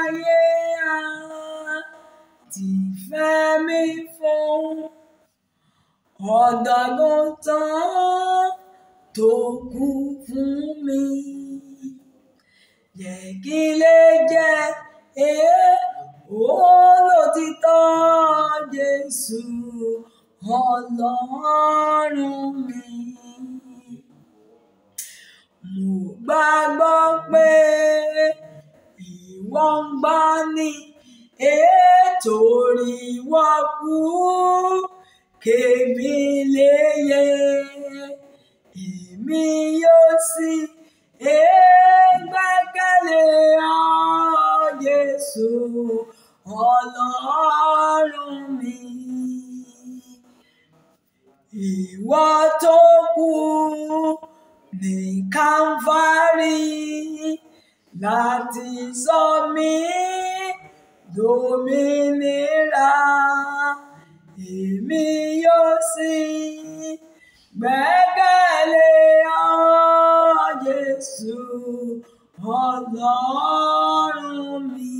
ayé àti fẹ́ mi fún ọ̀dọ́-àgùntàn tó kú fún mi. Jẹ́ kí lè jẹ́ olótìtọ́ Jésù Ọlọ́run mi. Mo gbàgbọ́ pé ìwọ ń gbà ní torí ìwọ kú kémi lè yè. Èmi yóò sì gbẹ́kẹ̀lé ọ Jésù Ọlọ́run mi. Ìwọ tó kú ní Calvary láti sọ mí dòmìnira. Èmi yóò sì gbẹ́kẹ̀lé ọ Jésù Ọlọ́run mi.